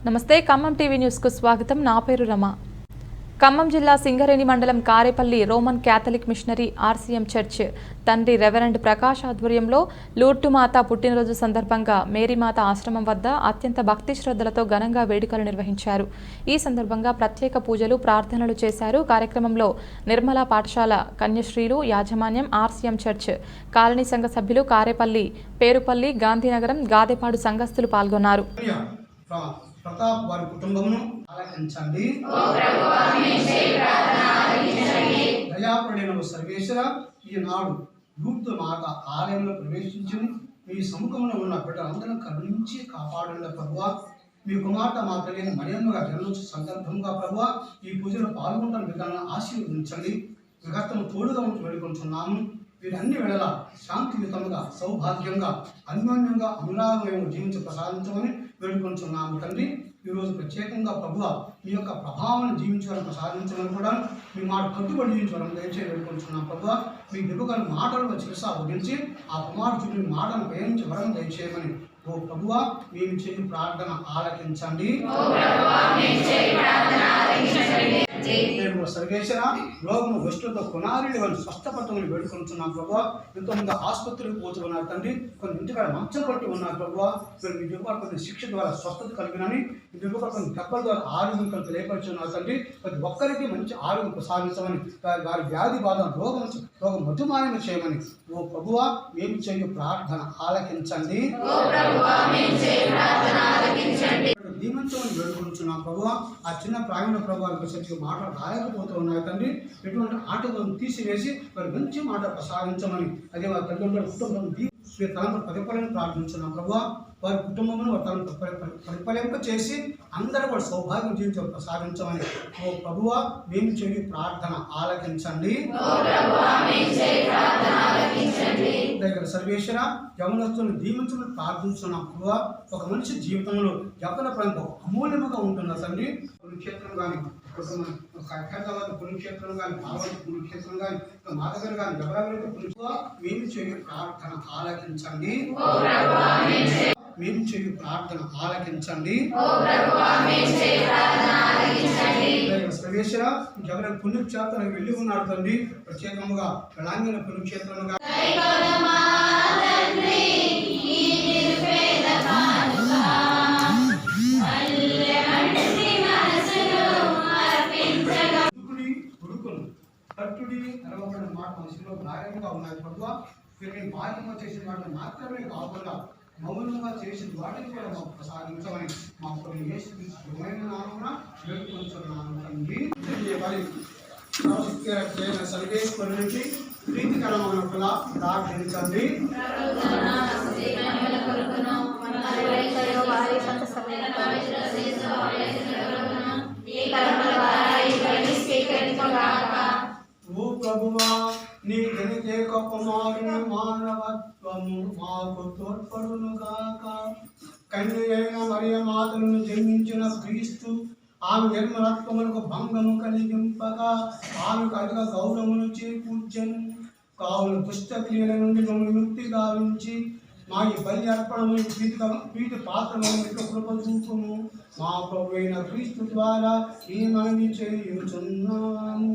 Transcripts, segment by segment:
నమస్తే Khammam TV news కు స్వాగతం. నా పేరు రమ. ఖమ్మం జిల్లా సింగరేణి మండలం Karepalli Roman Catholic missionary RCM church తండ్రి రెవరెండ్ ప్రకాష్ ఆధ్వర్యంలో లూర్టుమాత పుట్టినరోజు సందర్భంగా మేరీమాత ఆశ్రమం వద్ద అత్యంత భక్తి శ్రద్ధలతో ఘనంగా వేడుకలు నిర్వహించారు. ఈ సందర్భంగా ప్రత్యేక పూజలు ప్రార్థనలు చేశారు. కార్యక్రమంలో నిర్మలా పాఠశాల కన్యశ్రీలు యాజమాన్యం, ఆర్సీఎం చర్చ్ కాలనీ సంఘ సభ్యులు, కారేపల్లి, పేరుపల్లి, గాంధీనగరం, గాదెపాడు సంఘస్థులు పాల్గొన్నారు. ప్రతాప్ వారి కుటుంబమును ఆలకించండి. దయాపడిన సర్వేశ్వర, ఈనాడు లూర్దు మాత ఆలయంలో ప్రవేశించి మీ సముఖంలో ఉన్న బిడ్డలందరూ కరుణించి కాపాడండి ప్రభువా. మీ కుమార్తె మా తల్లిని మరియమ్మగా జన్మించే సందర్భంగా ప్రభువా ఈ పూజలో పాల్గొంటున్న విధానాన్ని ఆశీర్వదించండి. విగతము తోడుగా ఉంటూ వేడుకుంటున్నాము. వీరన్ని వేళల శాంతియుతముగా, సౌభాగ్యంగా, అన్యోన్యంగా, అనురాగంగా జీవించి ప్రసాదించమని వేడుకుంటున్నాము తండ్రి. ఈరోజు ప్రత్యేకంగా ప్రభువ మీ యొక్క ప్రభావాన్ని జీవించడం ప్రసాదించమని కూడా మీ మాట కట్టుబడి జీవించడం దయచేసి వేడుకుంటున్నాం ప్రభువ. మీ దిగుగల మాటలను చిరసా వదిలించి ఆ కుమారు చుట్టూ మాటను ప్రయాణించి వరం దయచేయమని ఓ ప్రభువ మేము చేయి ప్రార్థన ఆలకించండి. సర్వేశ్వర, రోగము వస్తువులతో కొనారిని వాళ్ళు స్వస్థపడమని వేడుకుంటున్నాం ప్రభువా. ఎంతోమంది ఆసుపత్రికి పోతున్నారు తండ్రి, కొన్ని ఇంటికాడ మంచం పట్టి ఉన్నారు ప్రభువా. మీరు మీ దిగుబడి కొన్ని శిక్ష ద్వారా స్వస్థత కలిగినని, మీ దిగుబడి కొన్ని దెబ్బల ద్వారా ఆరోగ్యం కలిపి లేపరుచున్నారు తండ్రి. ప్రతి ఒక్కరికి మంచి ఆరోగ్యం ప్రసాదించమని, వారి వ్యాధి బాధ రోగం మధుమాయం చేయమని ఓ ప్రభువా మేము చేయు ప్రార్థన ఆలకించండి. దీవించమని వేడుకుంటున్నాం ప్రభువా. ఆ చిన్న ప్రావీణ ప్రభువానికి సరిగ్గా మాటలు రాలేకపోతూ ఉన్నాయి తండ్రి. ఎటువంటి ఆటలను తీసివేసి వారి మంచి మాట ప్రసాదించమని, అదే వారి తల్లిదండ్రుల కుటుంబం తలంపు పరిపాలన ప్రార్థించున్నాం ప్రభువా. వారి కుటుంబమును తలంపు పరిపాలింప చేసి అందరూ కూడా సౌభాగ్యం జీవితం ప్రసాదించమని ఓ ప్రభువా మేము చేయి ప్రార్థన ఆలకించండి. దగ్గర సర్వేశ్వర, యవనస్తులను దీవించమని ప్రార్థించున్నాం ప్రభువా. ఒక మనిషి జీవితంలో యవన ప్రాంతం అమూల్యముగా ఉంటున్న తండ్రి. పుణ్యక్షేత్రం కానీ, హైదరాబాద్ పుణ్యక్షేత్రం కానీ, పార్వతి పుణ్యక్షేత్రం కానీ, మాధగర్ కానీ, ఎవరెవరైతే పుణ్యగా మేము చేయ ప్రార్థన ఆలకించండి. మేము చేయ ప్రార్థన ఆలకించండి. సర్వేశ్వర, ఎవరైనా పుణ్యక్షేత్రానికి వెళ్ళి ఉన్నాడు తండ్రి, ప్రత్యేకంగా తెలంగాణ పుణ్యక్షేత్రంగా కట్టుడి అరవబడిన మాట మనసులో భారంగా ఉన్నాయి ప్రభువా. వీరిని బాధ్యత చేసిన వాటిని మాత్రమే కాకుండా మౌనంగా చేసిన వాటిని కూడా మాకు ప్రసాదించమని మా కొన్ని యేసుక్రీస్తుమైన నామమున వేడుకొంచున్నాము తండ్రి. సర్వేశ్వరుడి నుంచి ప్రీతికరమైన ప్రార్థించండి. ఓ ప్రభువా, నీ ఘనతేక కుమారుని మానవత్వము మాకు తోడ్పడును గాక. కన్య అయిన మరియమాతను జన్మించిన క్రీస్తు ఆమె నిర్మలత్వములకు భంగము కలిగింపగా ఆమెకు అధిక గౌరవమును చేకూర్చెను. కావున దుష్టక్రియల నుండి మమ్మల్ని ముక్తి గావించి మా ఈ బలి అర్పణము ప్రీతి పాత్రము కృప చూపుము. మా ప్రభువైన క్రీస్తు ద్వారా ఈ మనవి చేయుచున్నాము.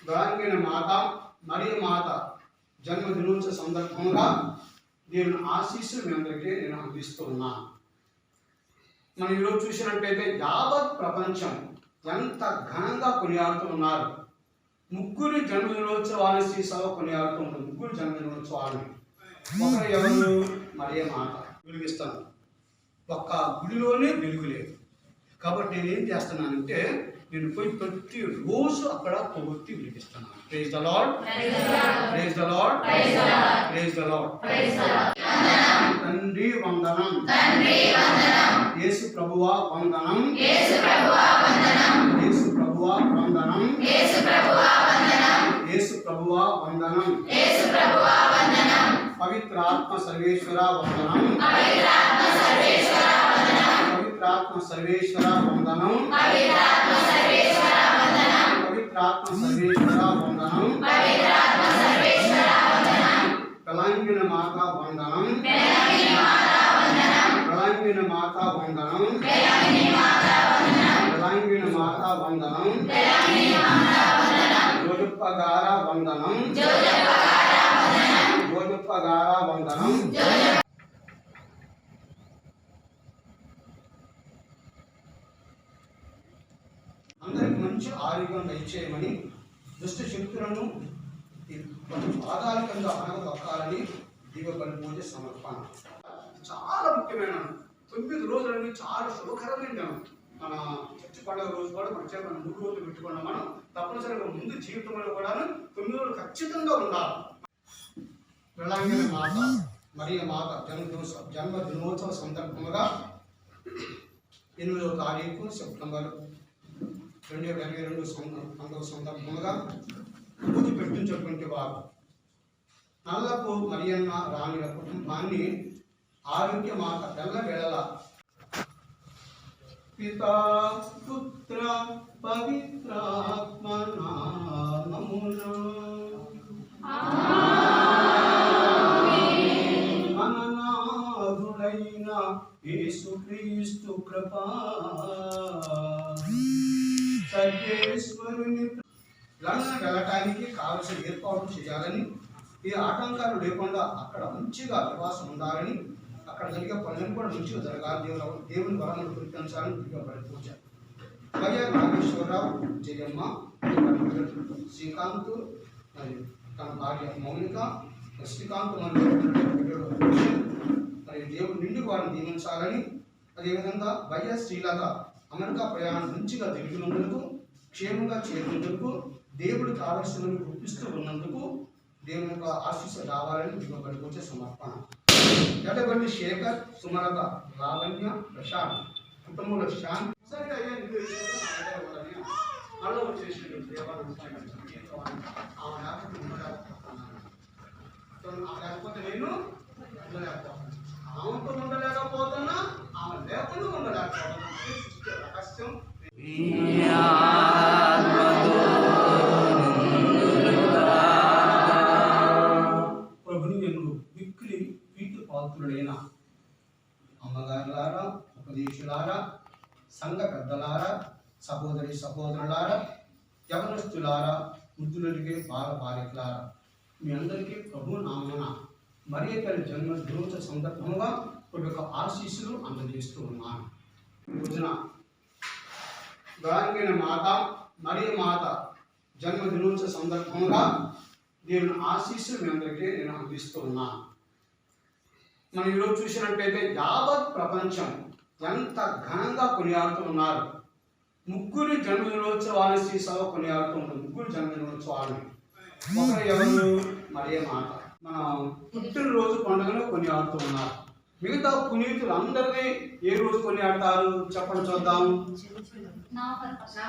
గౌరవనీయ మాత మరియు మాత జన్మదినోత్సవ సందర్భంగా దేవుని ఆశీస్సులు మీ అందరికీ నేను అందిస్తున్నాను. మనం ఈరోజు చూసినట్లయితే యావత్ ప్రపంచం ఎంత ఘనంగా కొనియాడుతూ ఉన్నారు. ముగ్గురు జన్మదినోత్సవాన్ని శ్రీసభ కొనియాడుతూ ఉంటుంది. ముగ్గురు జన్మదినోత్సవాన్ని ఒకరు ఎవరు? మరియ మాత. వెలిగిస్తాను. ఒక్క గుడిలోనే వెలుగు లేదు కాబట్టి నేనేం చేస్తున్నానంటే నేను పోయి ప్రతి రోజు అక్కడ కొవ్వొత్తి వెలిగిస్తున్నాను. Praise the lord, praise the lord, praise the lord. తండ్రి వందనం, యేసు ప్రభువా వందనం, యేసు ప్రభువా వందనం, యేసు ప్రభువా వందనం, పవిత్ర ఆత్మ సర్వేశ్వర వందనం, పవిత్ర ఆత్మ సర్వేశ్వర వందనం, తెలంగాణ మాత వందనం, తెలంగాణ మాత వందనం, తెలంగాణ మాత వందనం, జోజప్పగార వందనం, జోజప్పగార వందనం. అందరికి మంచి ఆరోగ్యం దయచేయమని, దుష్ట శక్తులను పాదాల కింద అనగదొక్కాలని దీపబలి పూజ సమర్పణ. చాలా ముఖ్యమైన 9 రోజులని చాలా శుభకరమైన మన చర్చి పండుగ రోజు కూడా మన 3 రోజులు పెట్టుకున్నాం. మనం తప్పనిసరిగా ముందు జీవితంలో కూడా 9 రోజులు ఖచ్చితంగా ఉండాలి. తెలంగాణ మాత మరియ మాత జన్మదినోత్సవ సందర్భంగా 8వ తారీఖు సెప్టెంబర్ 2022 సందర్భంగా పూజ పెట్టించినటువంటి వారు నల్లపు మరియన్న రాణిల కుటుంబాన్ని ఆరోగ్య మాత ఎల్లవేళల పితా పుత్ర పవిత్రాత్మ నామమున మననాథుడైన యేసుక్రీస్తు కృపా సర్వేశ్వరుని వెళ్ళటానికి కావలసిన ఏర్పాటు చేయాలని, ఏ ఆటంకాలు లేకుండా అక్కడ మంచిగా నివాసం ఉండాలని, అక్కడ జరిగే పనులను కూడా మంచిగా జరగాలి, దేవుని వరాలను గుర్తించాలని దిగబడి పూజ. వైఆర్ నాగేశ్వరరావు, జయమ్మ, శ్రీకాంత్ మరియు తన భార్య మౌనిక, శ్రీకాంత్ మరియు దేవుడు నిండు వారిని దీవించాలని, అదేవిధంగా వైఎస్ శ్రీలత అమెరికా ప్రయాణం మంచిగా జరిగినందుకు, క్షేమంగా చేరినందుకు, దేవుడు కావలసినవి గుర్తిస్తూ ఉన్నందుకు దేవుని యొక్క ఆశీస్సు రావాలని దిగబడి పూజ సమర్పణ. ఎడగొండి శేఖర్, సుమలత, లావణ్య, ప్రశాంత్ కుటుంబంలో శాంతి సరిగా లేకపోతే నేను ఆమెతో ఉండలేకపోతున్నా, ఆమె లేకుండా ఉండలేకపోతున్నా. రహస్యం ప్రభుని ఎందు మిక్కిలి ప్రీతి పాత్రుడైన అమ్మగారులారా, ఉపదేశులారా, సంఘ పెద్దలారా, సహోదరి సహోదరులారా, యవనస్తులారా, వృద్ధులకి బాలబాలికలారా, మీ అందరికీ ప్రభు నామమున మరియ తల్లి జన్మదినోత్సవ సందర్భంగా ఒక ఆశీస్సులు అందజేస్తూ ఉన్నాను. రోజున గౌరవనీయ మాత మరియ మాత జన్మదినోత్సవ సందర్భంగా దేవుని ఆశీస్సులు మీ అందరికీ నేను అందిస్తూ ఉన్నాను. మనం ఈరోజు చూసినట్లయితే యావత్ ప్రపంచం ఎంత ఘనంగా కొనియాడుతూ ఉన్నారు. ముగ్గురు జన్మదినోత్సవాన్ని శ్రీసభ కొనియాడుతూ ఉంటుంది. ముగ్గురు జన్మదినోత్సవాన్ని ఒకరు ఎవరు? మరియ మాత. మన పుట్టినరోజు పండుగను కొనియాడుతూ ఉన్నారు. మిగతా పునీతులు అందరినీ ఏ రోజు కొనియాడతారు చెప్పండి చూద్దాం.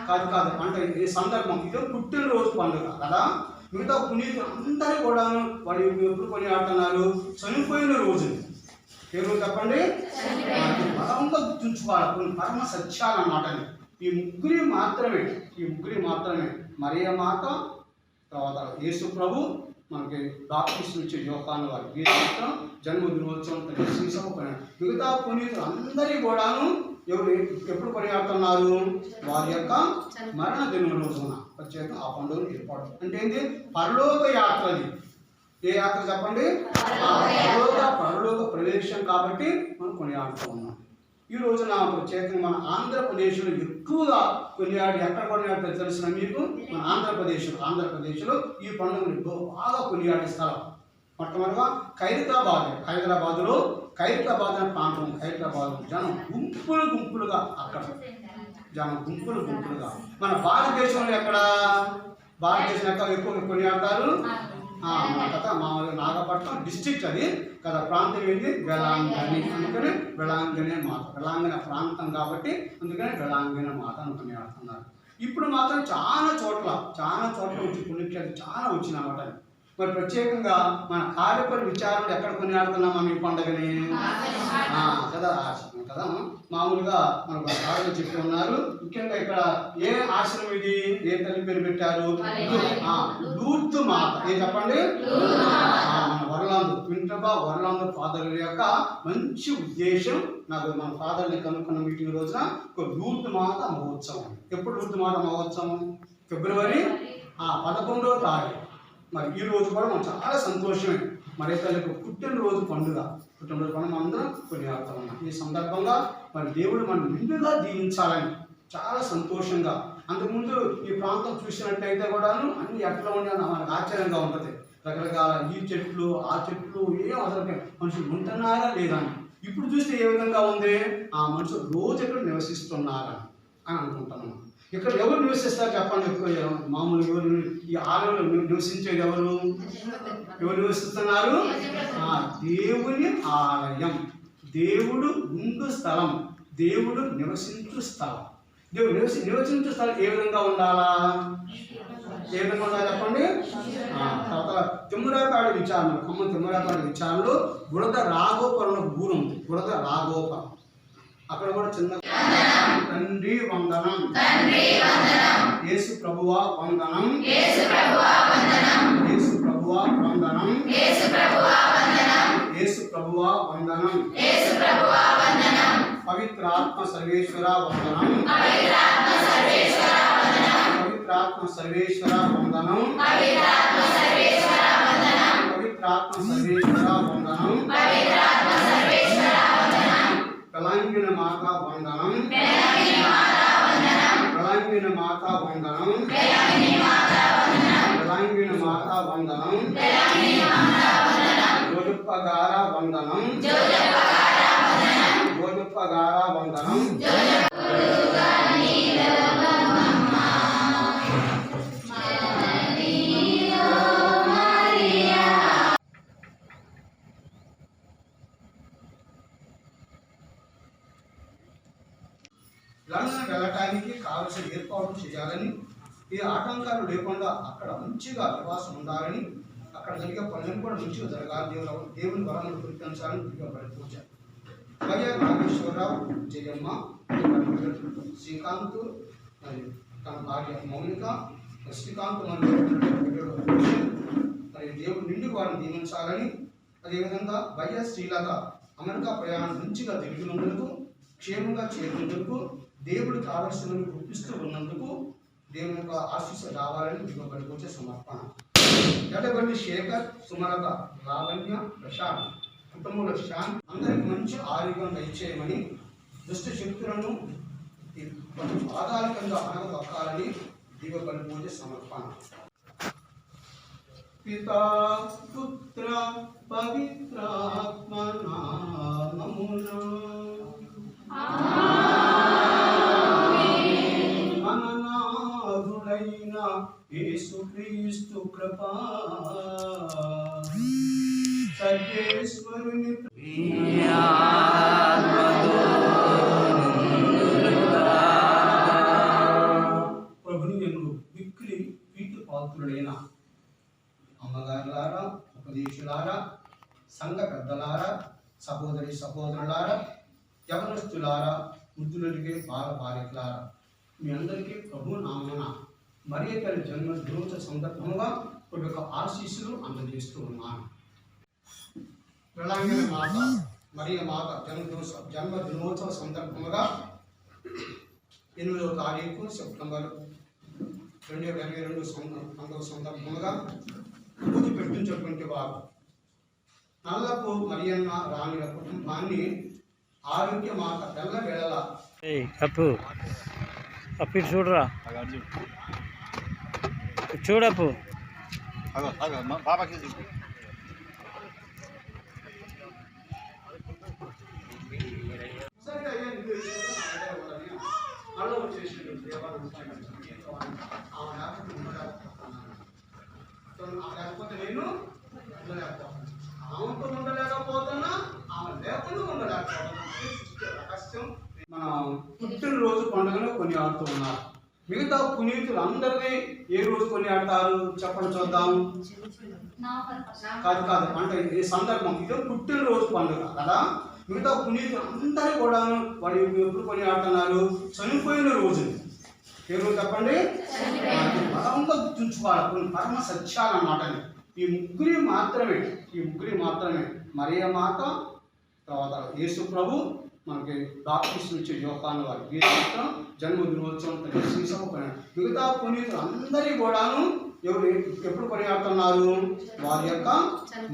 కాదు కాదు, అంటే ఈ సందర్భం ఇది పుట్టినరోజు పండుగ కదా. మిగతా పునీతులు అందరూ కూడా వాళ్ళు ఎప్పుడు కొనియాడుతున్నారు? చనిపోయిన రోజు. ఏ రోజు చెప్పండి? బలంగా గుర్తుంచుకోవాలి, పరమ సత్యాలు అన్నమాట. ఈ ముగ్గురి మాత్రమే మరియ మాత, తర్వాత యేసు ప్రభు, మనకి బాప్టిజం ఇచ్చే యోహాను వారు, వీరు జన్మదినోత్సవం శ్రీసభ కొనియాడు. మిగతా పునీతులు అందరి కూడాను ఎవరు ఎప్పుడు కొనియాడుతున్నారు? వారి యొక్క మరణ దినం రోజున ప్రత్యేకంగా ఆ పండుగను ఏర్పాటు. అంటే ఏంటి? పరలోక యాత్రది. ఏ యాత్ర చెప్పండి? పరలోక ప్రవేశం కాబట్టి మనం కొనియాడుతూ ఉన్నాం. ఈ రోజున ప్రత్యేకంగా మన ఆంధ్రప్రదేశ్లో ఎక్కువగా కొనియాడి, ఎక్కడ కొనియాడుతారు తెలిసిన మీకు? మన ఆంధ్రప్రదేశ్లో ఈ పండుగను బాగా కొనియాడే స్థలం మొట్టమొదటిగా హైదరాబాద్లో ఖైరతాబాద్ అనే ప్రాంతం. ఖైరతాబాద్ జనం గుంపులుగా అక్కడ జనం గుంపులుగా. మన భారతదేశంలో ఎక్కడ ఎక్కువ కొనియాడతారు? మన కథ మామూలుగా నాగపట్నం డిస్ట్రిక్ట్ అది కదా, ప్రాంతం ఏంటి? వేళాంగణి. అందుకని వేళాంగణి మాత, వేళాంగణ ప్రాంతం కాబట్టి అందుకని వేళాంగణి మాత అని కొనియాడుతున్నారు. ఇప్పుడు మాత్రం చాలా చోట్ల వచ్చి పుణ్యక్షేత్రం చాలా వచ్చినాయన్నమాట. మరి ప్రత్యేకంగా మన కారేపల్లి విచారణ ఎక్కడ కొనియాడుతున్నాం మనం ఈ పండుగని కదా కదా. మామూలుగా మన బాగా చెప్పి ఉన్నారు. ముఖ్యంగా ఇక్కడ ఏ ఆశ్రమం ఇది? ఏ తల్లి పేరు పెట్టారు? లూర్దు మాత. ఏం చెప్పండి? మన వరలాందు ఫాదర్ యొక్క మంచి ఉద్దేశం. నాకు మన ఫాదర్ని కనుక్కున్న మీటింగ్ రోజున లూర్దు మాత మహోత్సవం. ఎప్పుడు లూర్దు మాత మహోత్సవం? ఫిబ్రవరి 11వ తారీఖు. మరి ఈ రోజు కూడా మనం చాలా సంతోషమే. మరి తల్లికి పుట్టినరోజు పండుగ మనం అందరం కొనియాడుతూ ఉన్నాం. ఈ సందర్భంగా మరి దేవుడు మనం నిండుగా దీవించాలని చాలా సంతోషంగా. అంతకుముందు ఈ ప్రాంతం చూసినట్టయితే కూడాను అన్ని ఎట్లా ఉండే మనకు ఆశ్చర్యంగా ఉంటుంది. రకరకాల ఈ చెట్లు ఆ చెట్లు ఏం అసలు మనుషులు ఉంటున్నారా లేదా అని. ఇప్పుడు చూస్తే ఏ విధంగా ఉంది? ఆ మనుషులు రోజు ఎక్కడ నివసిస్తున్నారా అని అనుకుంటున్నాం. ఇక్కడ ఎవరు నివసిస్తారు చెప్పండి? మామూలు ఎవరు ఈ ఆలయంలో నివసించేది? ఎవరు నివసిస్తున్నారు? దేవుని ఆలయం, దేవుడు ఉండు స్థలం, దేవుడు నివసించు స్థలం. దేవుడు నివసించు స్థలం ఏ విధంగా ఉండాలా? ఏ విధంగా ఉండాలి చెప్పండి? తర్వాత తిమ్మరాపాడు విచారణ, ఖమ్మం తిమ్మరాపాడు విచారణలో బురద రాఘోపురం ఊరు ఉంది. బురద రాఘోపురం అక్కడ కూడా చిన్న తండ్రి వందనం, యేసు ప్రభువా వందనం, యేసు ప్రభువా వందనం, యేసు ప్రభువా వందనం, పవిత్రాత్మ సర్వేశ్వర వందనం, పవిత్రాత్మ సర్వేశ్వర వందనం, పవిత్రాత్మ సర్వేశ్వర వందనం, వేళాంగిణి మాత వందనం, వేళాంగిణి మాత వందనం, వేళాంగిణి మాత వందనం, జోజప్పగార వందనం, జోజప్పగార వందనం. లండన్ వెళ్ళటానికి కావలసిన ఏర్పాట్లు చేయాలని, ఏ ఆటంకాలు లేకుండా అక్కడ మంచిగా నివాసం ఉండాలని, అక్కడ జరిగే పనులను కూడా మంచిగా జరగాలి, దేవుని వరాలను గుర్తించాలని పూజారు. వైఆర్ నాగేశ్వరరావు, జయమ్మ, శ్రీకాంత్ మరియు తన భార్య మౌనిక, శ్రీకాంత్ మరి దేవుడు నిండు వారిని దీవించాలని, అదేవిధంగా వైఎస్ శ్రీలత అమెరికా ప్రయాణం మంచిగా తిరిగినందుకు, క్షేమంగా చేరినందుకు, దేవుడు కావలసినవి గుర్తిస్తూ ఉన్నందుకు దేవుని యొక్క ఆశీస్సు రావాలని దిగబడికొచ్చే సమర్పణ. ఎడబండి శేఖర్, సుమలత, లావణ్య, ప్రశాంత్ కుటుంబంలో శాంతి, అందరికి మంచి ఆరోగ్యం దయచేయమని, దుష్ట శక్తులను పాదాల కింద అనగదొక్కాలని దిగబడికొచ్చే సమర్పణ. పితా పుత్ర పవిత్రాత్మ నామమున ప్రభువైన యేసుక్రీస్తు కృపా సర్వేశ్వరుని ప్రభుని ఎందు మిక్కిలి ప్రీతి పాత్రుడైన అమ్మగారులారా, ఉపదేశులారా, సంఘ పెద్దలారా, సహోదరి సహోదరులారా, యవనస్తులారా, వృద్ధులకి బాల బాలికలారా, మీ అందరికీ ప్రభు నామమున మరియ తల్లి జన్మ దినోత్సవ సందర్భంగా కొన్ని యొక్క ఆశీస్సులు అందజేస్తూ ఉన్నాను. వెలాంగిన మాత మరియ మాత జన్మ దినోత్సవ సందర్భంగా 8వ తారీఖు సెప్టెంబర్ 2022 సందర్భంగా పూజ పెట్టించేటువంటి వారు నల్లపు మరియన్న రాణిల కుటుంబాన్ని ఆరోగ్య మాత తెల్ల వేళల అప్పు అప్పు చూడరా చూడప్పు బాబాకి లేకపోతే నేను ఆమెతో ఉండలేకపోతున్నా, ఆమె లేకుండా ఉండలేకపోతున్నా. మన పుట్టినరోజు పండుగను కొనియాడుతూ ఉన్నారు. మిగతా పునీతులు అందరినీ ఏ రోజు కొనియాడతారు చెప్పండి చూద్దాం. కాదు కాదు అంటే ఈ సందర్భం ఇదే పుట్టినరోజు పండుగ కదా. మిగతా పునీతులు అందరూ కూడా వాళ్ళు ఎప్పుడు కొనియాడుతున్నారు? చనిపోయిన రోజు. ఏ రోజు చెప్పండి? బలంగా గుర్తుంచుకోవాలి కొన్ని పరమ సత్యాలు అన్నమాట. ఈ ముగ్గురి మాత్రమే మరియ మాత, తర్వాత యేసు ప్రభు, మనకి బాప్టిస్టు ఇచ్చే యోహాను వారు, వీరి మాత్రం జన్మ దినోత్సవం శ్రీసభ. మిగతా పునీతులు అందరి కూడాను ఎవరు ఎప్పుడు కొనియాడుతున్నారు? వారి యొక్క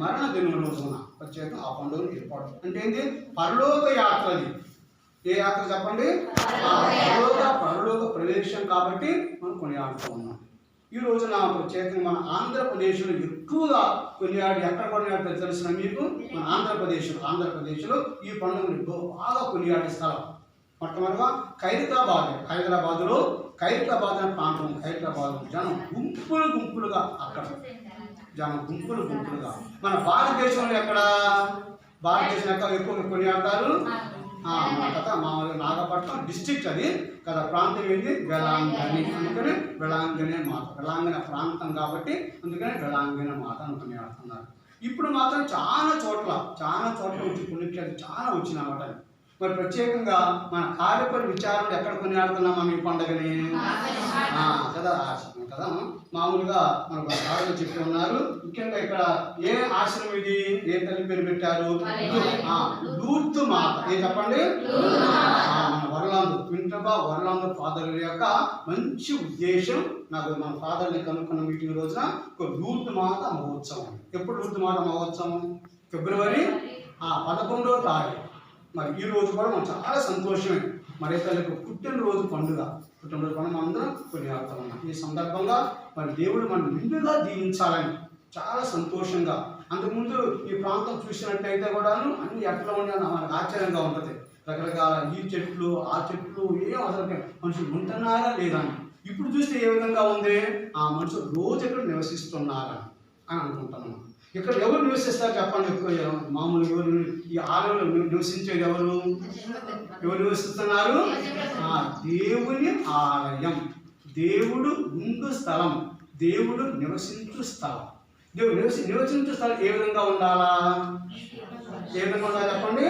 మరణ దిన రోజున ప్రత్యేక ఆ పండుగను ఏర్పాటు. అంటే ఏంటి? పరలోక యాత్రది. ఏ యాత్ర చెప్పండి? పరలోక ప్రవేశం కాబట్టి మనం కొనియాడుతూ ఉన్నాం. ఈ రోజున ప్రత్యేకంగా మన ఆంధ్రప్రదేశ్లో ఎక్కువగా కొనియాడి ఎక్కడ కొనియాడుతారో తెలిసిన మీకు? మన ఆంధ్రప్రదేశ్లో ఈ పండుగను బాగా కొనియాడే స్థలం మొట్టమొదటిగా హైదరాబాద్లో ఖైరతాబాద్ అనే ప్రాంతం. హైదరాబాద్ జనం గుంపులుగా అక్కడ మన భారతదేశంలో ఎక్కువ కొనియాడతారు? మామూలుగా నాగపట్నం డిస్ట్రిక్ట్ అది కదా, ప్రాంతం ఏంటి? వేళాంగణి. అందుకని వేళాంగణి మాత, వేళాంగణ ప్రాంతం కాబట్టి అందుకని వేళాంగణి మాత అనుకుని ఆడుతున్నారు. ఇప్పుడు మాత్రం చాలా చోట్ల వచ్చి పుణ్యక్షేత్రం చాలా వచ్చిన అన్నమాట. మరి ప్రత్యేకంగా మన కారేపల్లి విచారణలు ఎక్కడ కొనియాడుతున్నాం మనం ఈ పండుగని కదా కదా. మామూలుగా మనకు ఆడలు చెప్పి ఉన్నారు. ముఖ్యంగా ఇక్కడ ఏ ఆశ్రమం ఇది? ఏ తల్లి పేరు పెట్టారు? లూర్దు మాత. ఏం చెప్పండి? మన వరలాందు ఫాదర్ యొక్క మంచి ఉద్దేశం. నాకు మన ఫాదర్ని కనుక్కున్న మీటింగ్ రోజున లూర్దు మాత మహోత్సవం. ఎప్పుడు లూర్దు మాత మహోత్సవం? ఫిబ్రవరి 11వ తారీఖు. మరి ఈ రోజు కూడా మనం చాలా సంతోషమే. మరి తల్లికి పుట్టినరోజు పండుగ మనం అందరం కొనియాడుతూ ఉన్నాం. ఈ సందర్భంగా మరి దేవుడు మనం నిండుగా దీవించాలని చాలా సంతోషంగా. అంతకుముందు ఈ ప్రాంతం చూసినట్టయితే కూడాను అన్ని ఎట్లా ఉండని మనకు ఆశ్చర్యంగా ఉంటుంది. రకరకాల ఈ చెట్లు ఆ చెట్లు ఏం అసలు మనుషులు ఉంటున్నారా లేదా అని. ఇప్పుడు చూస్తే ఏ విధంగా ఉంది? ఆ మనుషులు రోజు ఎక్కడ నివసిస్తున్నారా అని అనుకుంటున్నాం. ఇక్కడ ఎవరు నివసిస్తారు చెప్పండి? ఎక్కువ మామూలు ఎవరు ఈ ఆలయంలో నివసించేది? ఎవరు నివసిస్తున్నారు? దేవుని ఆలయం, దేవుడు ఉండు స్థలం, దేవుడు నివసించు స్థలం. దేవుడు నివసించు స్థలం ఏ విధంగా ఉండాలా? ఏ విధంగా ఉండాలి చెప్పండి?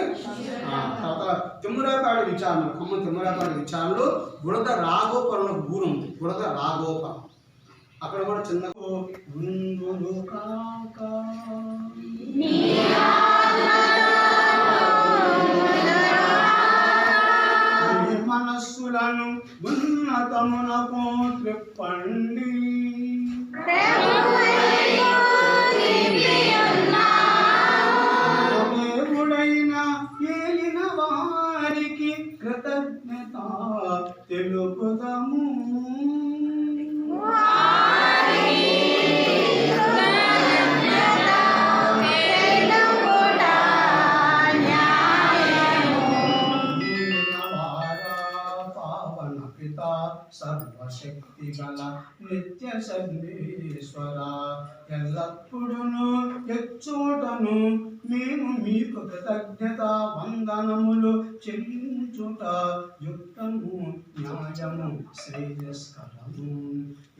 తర్వాత తిమ్మరాపాడ విచారణ, ఖమ్మం తిమ్మరాపాడ విచారణలో బురద రాఘోపురం ఒక ఊరు ఉంది. బురద రాఘోపురం అక్కడ కూడా చిన్న మనస్సులను ఉన్నతమునకు త్రిప్పండి. దేవుడైన ఏలిన వారికి కృతజ్ఞత తెలుపుదము. సర్వశక్తి గల నిత్య సర్వేశ్వర ఎల్లప్పుడును ఎచ్చోటను మేము మీకు కృతజ్ఞత వందనములు చెల్లించుట యుక్తము న్యాయము శ్రేయస్కరము.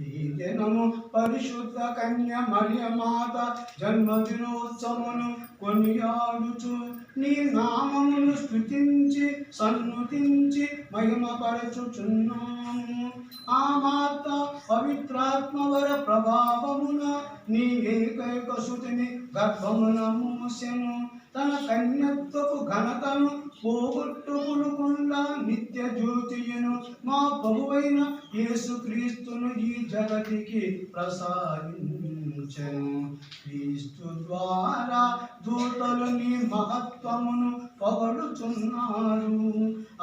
ఈ దినము పరిశుద్ధ కన్య మరియమాత జన్మదినోత్సవమును కొనియాడుచు నీ నామమును స్తుతించి సన్నుతించి మహిమపరచుచున్నాము. ఆ మాత పవిత్రాత్మవర ప్రభావమున నీ ఏకైక సుతిని గర్భమున మూసెను. తన కన్యత్వపు ఘనతను పోగొట్టుకునకుండా నిత్య జ్యోతియును మా ప్రభువైన యేసుక్రీస్తును ఈ జగతికి ప్రసాదించెను. క్రీస్తు ద్వారా దూతలు నీ మహత్వమును పొగడుచున్నారు,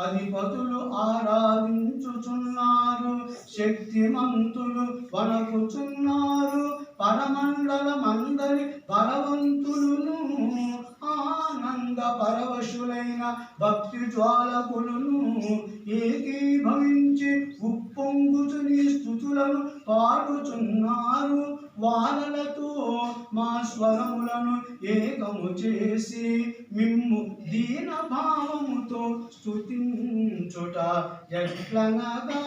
అధిపతులు ఆరాధించుచున్నారు, శక్తిమంతులు వణకుచున్నారు, పరమండలమందరి బలవంతులను ఆనంద పరవశులైన భక్తి జ్వాలకులను ఏకీభవించి ఉప్పొంగుచు నీ స్తుతులను పాడుచున్నారు. వానలతో మా స్వరములను ఏకము చేసి మిమ్ము దీన భావముతో స్తుతించుట ఎట్లనగా